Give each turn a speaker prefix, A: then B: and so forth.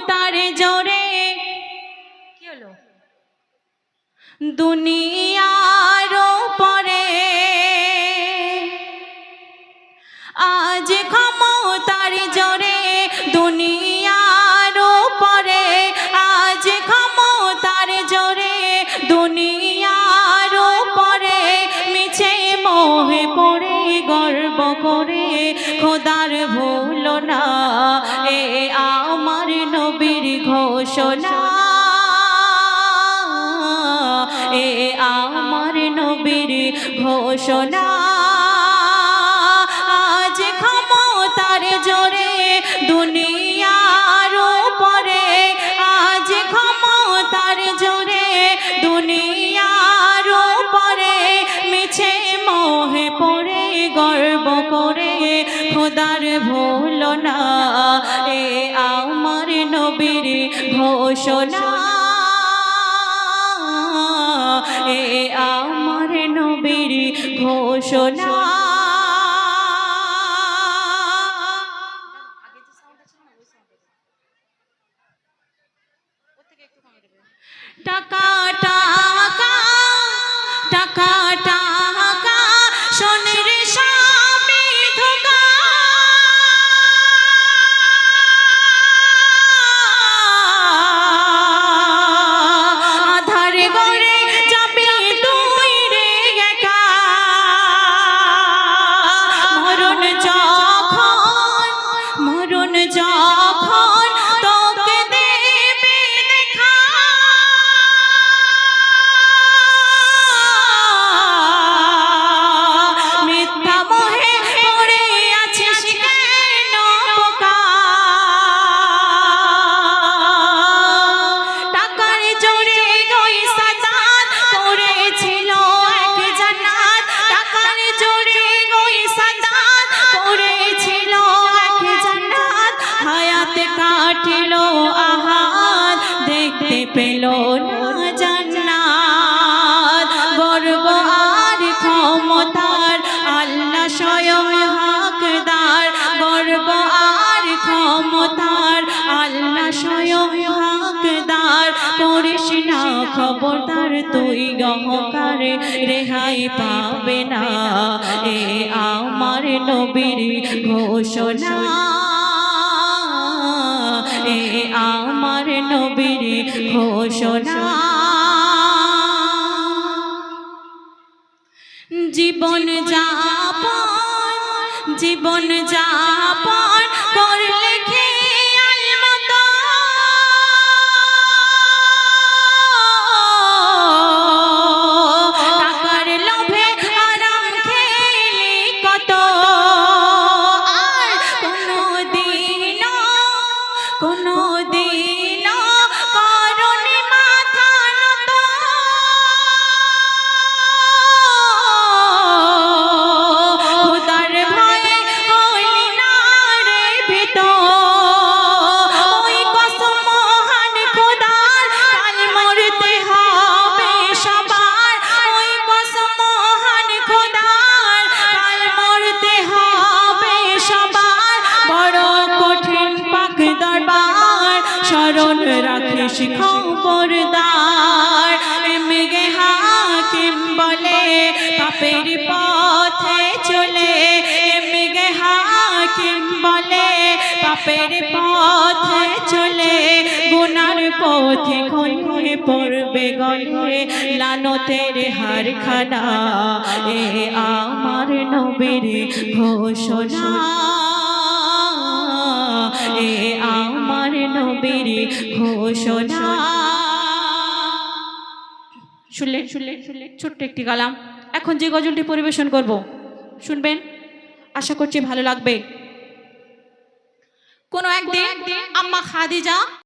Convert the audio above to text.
A: তার জোরে কি হলো দুনিয়ার পরে আজ ক্ষমতার জোরে দুনিয়ার পরে আজ ক্ষমতার জোরে দুনিয়ার পরে মিছে মোহে পড়ে গর্ব করে খোদার ভুলো না এ আমার নবীর ঘোষণা এ আমার নবীর ঘোষণা আজ ক্ষমতার জোরে দুনিয়ার পরে আজ ক্ষমতার জোরে দুনিয়ার পরে মিছে মোহে পড়ে গর্ব করে খোদার ভুলো না এ আমার নবীর ঘোষণা এ আমার নবীর ঘোষণা টাকা টাকা টাকা টাকা সোনের স্বামী ধোকা আধার গড়ে যাবি তুই রে একা মরণ যখন তোকে দেবে দেখা মিথ্যা মোহে পড়ে আছিস কেন বোকা টাকার জোরে ওই সাদাত করেছিল এক জান্নাত টাকার জোরে ওই সাদাত করেছিল এক জান্নাত হায়াতে কাটিল আহাদ দেখতে পেল না জান্নাত গর্ব আর ক্ষমতার আল্লাহ স্বয়ং হকদার গর্ব আর ক্ষমতার আল্লাহ স্বয়ং হকদার করিস না খবরদার তুই অহংকারে রেহাই পাবে না এ আমার নবীর ঘোষণা এ আমার নবীর ঘোষণা জীবন যাপন করলে খেয়াল মতো টাকার লোভে আরাম খেলি কত আর কোনদিন করনি মাথা নত খোদার ভয়ে হইলি না রে ভীত ওই কসম মহান খোদার কাল মরতে হবে সবার ওই কসম মহান খোদার কাল মরতে হবে সবার বড় কঠিন পাক দরবার স্মরণ রাখিস খবরদার এমগে হাকিম বলে পাপের পথে চলে এমগে হাকিম বলে পাপের পথে চলে গুনার পথে খলে পড়বে গলে লানতের হারখানা এ আমার নবীর ঘোষণা এ আমার নবীর ঘোষণা শুনলেন ছোট্ট একটি কালাম এখন যে গজলটি পরিবেশন করব শুনবেন আশা করছি ভালো লাগবে কোনো একদিন আম্মা খাদিজা